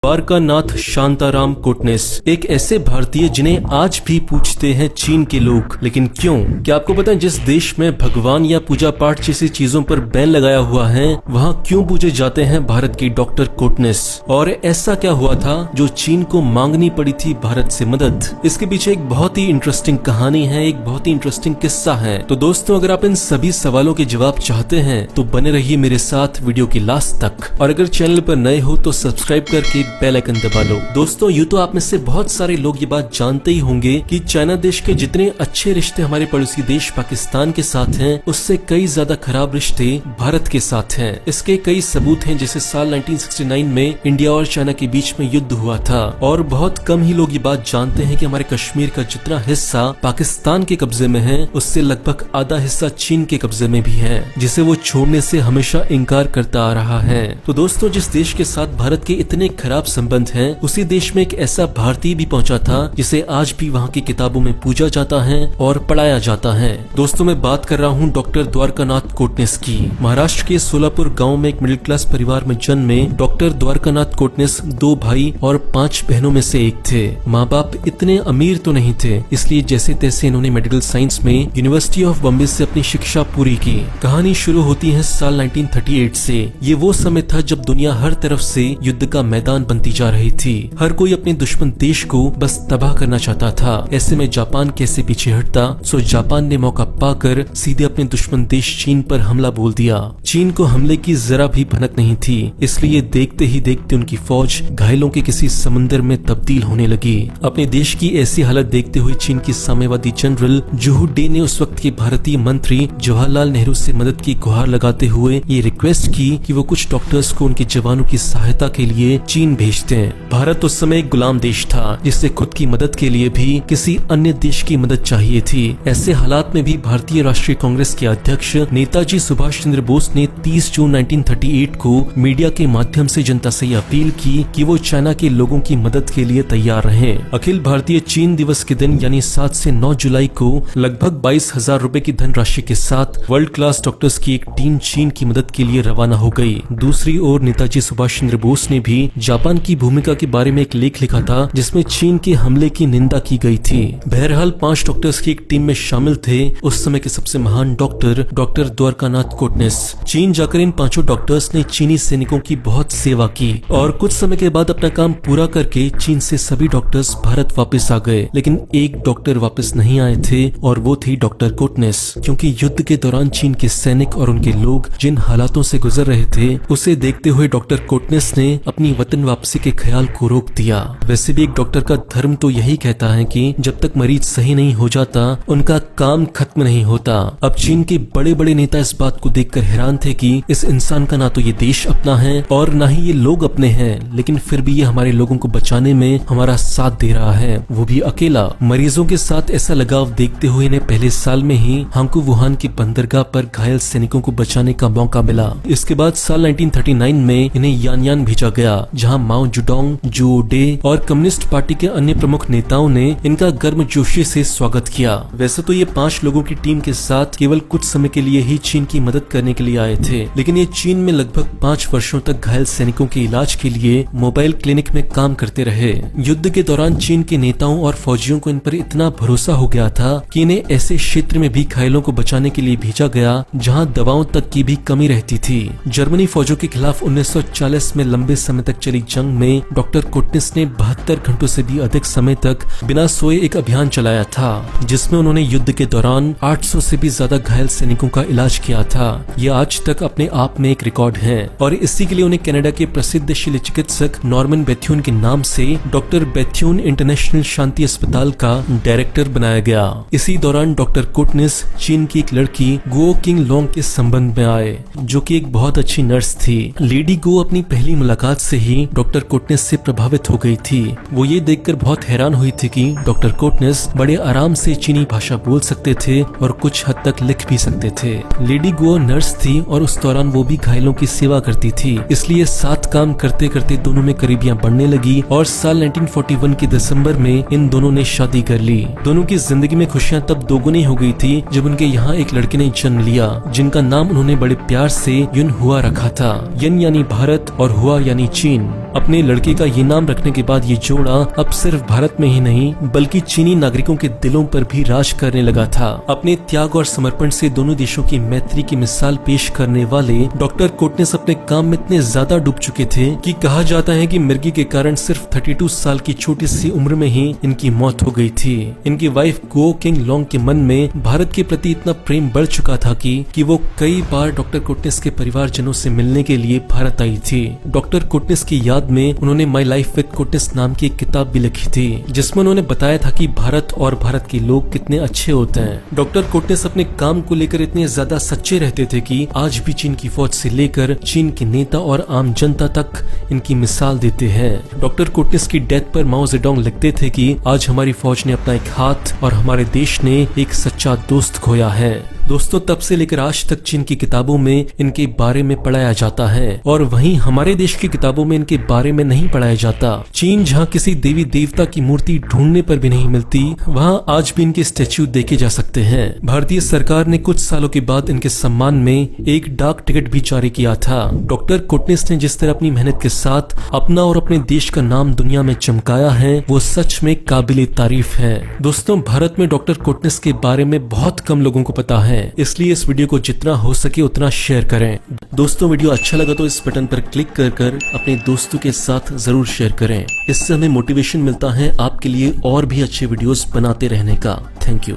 द्वारकानाथ शांताराम कोटनिस एक ऐसे भारतीय जिन्हें आज भी पूछते हैं चीन के लोग, लेकिन क्यों? क्या आपको पता है जिस देश में भगवान या पूजा पाठ जैसी चीजों पर बैन लगाया हुआ है वहाँ क्यों पूजे जाते हैं भारत की डॉक्टर कोटनिस? और ऐसा क्या हुआ था जो चीन को मांगनी पड़ी थी भारत से मदद? इसके पीछे एक बहुत ही इंटरेस्टिंग कहानी है, एक बहुत ही इंटरेस्टिंग किस्सा है। तो दोस्तों, अगर आप इन सभी सवालों के जवाब चाहते हैं तो बने रहिए मेरे साथ वीडियो की लास्ट तक, और अगर चैनल पर नए हो तो सब्सक्राइब करके बेल आइकन दबा लो। दोस्तों, यूँ तो आप में से बहुत सारे लोग ये बात जानते ही होंगे कि चाइना देश के जितने अच्छे रिश्ते हमारे पड़ोसी देश पाकिस्तान के साथ हैं, उससे कई ज्यादा खराब रिश्ते भारत के साथ हैं। इसके कई सबूत हैं, जैसे साल 1969 में इंडिया और चाइना के बीच में युद्ध हुआ था, और बहुत कम ही लोग ये बात जानते हैं कि हमारे कश्मीर का जितना हिस्सा पाकिस्तान के कब्जे में है उससे लगभग आधा हिस्सा चीन के कब्जे में भी है, जिसे वो छोड़ने से हमेशा इनकार करता आ रहा है। तो दोस्तों, जिस देश के साथ भारत के इतने खराब संबंध हैं, उसी देश में एक ऐसा भारतीय भी पहुंचा था जिसे आज भी वहां की किताबों में पूजा जाता है और पढ़ाया जाता है। दोस्तों, मैं बात कर रहा हूं डॉक्टर द्वारकानाथ कोटनिस की। महाराष्ट्र के सोलापुर गांव में एक मिडिल क्लास परिवार में जन्मे डॉक्टर द्वारकानाथ कोटनिस 2 भाई और 5 बहनों में से एक थे। माँ बाप इतने अमीर तो नहीं थे, इसलिए जैसे तैसे इन्होंने मेडिकल साइंस में यूनिवर्सिटी ऑफ बॉम्बे से अपनी शिक्षा पूरी की। कहानी शुरू होती है साल 1938 से। ये वो समय था जब दुनिया हर तरफ से युद्ध का मैदान बनती जा रही थी। हर कोई अपने दुश्मन देश को बस तबाह करना चाहता था। ऐसे में जापान कैसे पीछे हटता? सो जापान ने मौका पाकर सीधे अपने दुश्मन देश चीन पर हमला बोल दिया। चीन को हमले की जरा भी भनक नहीं थी, इसलिए देखते ही देखते उनकी फौज घायलों के किसी समुद्र में तब्दील होने लगी। अपने देश की ऐसी हालत देखते हुए चीन की साम्यवादी जनरल जूहू डे ने उस वक्त के भारतीय मंत्री जवाहरलाल नेहरू से मदद की गुहार लगाते हुए ये रिक्वेस्ट की कि वो कुछ डॉक्टर्स को उनके जवानों की सहायता के लिए चीन भेजते हैं। भारत उस समय एक गुलाम देश था, जिससे खुद की मदद के लिए भी किसी अन्य देश की मदद चाहिए थी। ऐसे हालात में भी भारतीय राष्ट्रीय कांग्रेस के अध्यक्ष नेताजी सुभाष चंद्र बोस ने 30 जून 1938 को मीडिया के माध्यम से जनता से यह अपील की कि वो चाइना के लोगों की मदद के लिए तैयार रहें। अखिल भारतीय चीन दिवस के दिन यानी 7 से 9 जुलाई को लगभग 22,000 रुपए की धनराशि के साथ वर्ल्ड क्लास डॉक्टर्स की एक टीम चीन की मदद के लिए रवाना हो गई। दूसरी ओर नेताजी सुभाष चंद्र बोस ने भी जापान की भूमिका के बारे में एक लेख लिखा था, जिसमें चीन के हमले की निंदा की गई थी। बहरहाल 5 डॉक्टर्स की एक टीम में शामिल थे उस समय के सबसे महान डॉक्टर द्वारकानाथ कोटनिस। चीन जाकर इन 5 डॉक्टर्स ने चीनी सैनिकों की बहुत सेवा की, और कुछ समय के बाद अपना काम पूरा करके चीन से सभी डॉक्टर्स भारत वापस आ गए। लेकिन एक डॉक्टर वापस नहीं आए थे, और वो थी डॉक्टर कोटनिस। क्योंकि युद्ध के दौरान चीन के सैनिक और उनके लोग जिन हालातों से गुजर रहे थे, उसे देखते हुए डॉक्टर कोटनिस ने अपनी वतन वापसी के ख्याल को रोक दिया। वैसे भी एक डॉक्टर का धर्म तो यही कहता है कि जब तक मरीज सही नहीं हो जाता उनका काम खत्म नहीं होता। अब चीन के बड़े बड़े नेता इस बात को देखकर हैरान थे कि इस इंसान का ना तो ये देश अपना है और ना ही ये लोग अपने हैं, लेकिन फिर भी ये हमारे लोगों को बचाने में हमारा साथ दे रहा है, वो भी अकेला। मरीजों के साथ ऐसा लगाव देखते हुए इन्हें पहले साल में ही हांगकू वुहान की बंदरगाह पर घायल सैनिकों को बचाने का मौका मिला। इसके बाद साल 1939 में इन्हें यानयान भेजा गया, जहाँ माओ जुडोंग, जूओ डे और कम्युनिस्ट पार्टी के अन्य प्रमुख नेताओं ने इनका गर्मजोशी से स्वागत किया। वैसे तो ये 5 लोगों की टीम के साथ केवल कुछ समय के लिए ही चीन की मदद करने के लिए आए थे, लेकिन ये चीन में लगभग 5 वर्षों तक घायल सैनिकों के इलाज के लिए मोबाइल क्लिनिक में काम करते रहे। युद्ध के दौरान चीन के नेताओं और फौजियों को इन पर इतना भरोसा हो गया था कि इन्हें ऐसे क्षेत्र में भी घायलों को बचाने के लिए भेजा गया जहाँ दवाओं तक की भी कमी रहती थी। जर्मनी फौजों के खिलाफ 1940 में लंबे समय तक चली जंग में डॉक्टर कोटनिस ने 72 घंटों से भी अधिक समय तक बिना सोए एक अभियान चलाया था, जिसमें उन्होंने युद्ध के दौरान 800 से भी ज्यादा घायल सैनिकों का इलाज किया था। ये आज तक अपने आप में एक रिकॉर्ड है, और इसी के लिए उन्हें कनाडा के प्रसिद्ध शल्य चिकित्सक नॉर्मन बेथ्यून के नाम से डॉक्टर बेथ्यून इंटरनेशनल शांति अस्पताल का डायरेक्टर बनाया गया। इसी दौरान डॉक्टर कोटनिस चीन की एक लड़की गुओ किंग लोंग के संबंध में आए, जो कि एक बहुत अच्छी नर्स थी। लेडी गो अपनी पहली मुलाकात से ही डॉक्टर कोटनिस से प्रभावित हो गई थी। वो ये देखकर बहुत हैरान हुई थी कि डॉक्टर कोटनिस बड़े आराम से चीनी भाषा बोल सकते थे और कुछ हद तक लिख भी सकते थे। लेडी गो नर्स थी और उस दौरान वो भी घायलों की सेवा करती थी, इसलिए साथ काम करते करते दोनों में करीबियां बढ़ने लगी, और साल 1941 के दिसंबर में इन दोनों ने शादी कर ली। दोनों की जिंदगी में खुशियां तब दोगुनी हो गई थी जब उनके यहाँ एक लड़के ने जन्म लिया, जिनका नाम उन्होंने बड़े प्यार से युन हुआ रखा था। यन यानी भारत और हुआ यानी चीन। अपने लड़के का ये नाम रखने के बाद ये जोड़ा अब सिर्फ भारत में ही नहीं बल्कि चीनी नागरिकों के दिलों पर भी राज करने लगा था। अपने त्याग और समर्पण से दोनों देशों की मैत्री की मिसाल पेश करने वाले डॉक्टर कोटनेस अपने काम में इतने ज्यादा डूब चुके थे कि कहा जाता है कि मिर्गी के कारण सिर्फ 32 साल की छोटी सी उम्र में ही इनकी मौत हो गई थी। इनकी वाइफ गो किंग लोंग के मन में भारत के प्रति इतना प्रेम बढ़ चुका था कि वो कई बार डॉक्टर कोटनेस के परिवारजनों से मिलने के लिए भारत आई थी। डॉक्टर कोटनेस की याद में उन्होंने माई लाइफ विद कोटनेस नाम की एक किताब भी लिखी थी, जिसमें उन्होंने बताया था कि भारत और भारत के लोग कितने अच्छे होते हैं। डॉक्टर कोटनेस अपने काम को लेकर इतने ज्यादा सच्चे रहते थे कि आज भी चीन की फौज से लेकर चीन के नेता और आम जनता तक इनकी मिसाल देते हैं। डॉक्टर कोटनेस की डेथ पर माओ जेडोंग लिखते थे कि आज हमारी फौज ने अपना एक हाथ और हमारे देश ने एक सच्चा दोस्त खोया है। दोस्तों, तब से लेकर आज तक चीन की किताबों में इनके बारे में पढ़ाया जाता है और वहीं हमारे देश की किताबों में इनके बारे में नहीं पढ़ाया जाता। चीन जहां किसी देवी देवता की मूर्ति ढूंढने पर भी नहीं मिलती, वहां आज भी इनके स्टैच्यू देखे जा सकते हैं। भारतीय सरकार ने कुछ सालों के बाद इनके सम्मान में एक डाक टिकट भी जारी किया था। डॉक्टर कोटनेस ने जिस तरह अपनी मेहनत के साथ अपना और अपने देश का नाम दुनिया में चमकाया है, वो सच में काबिले तारीफ है। दोस्तों, भारत में डॉक्टर कोटनेस के बारे में बहुत कम लोगों को पता है, इसलिए इस वीडियो को जितना हो सके उतना शेयर करें। दोस्तों, वीडियो अच्छा लगा तो इस बटन पर क्लिक कर अपने दोस्तों के साथ जरूर शेयर करें। इससे हमें मोटिवेशन मिलता है आपके लिए और भी अच्छे वीडियोस बनाते रहने का। Thank you.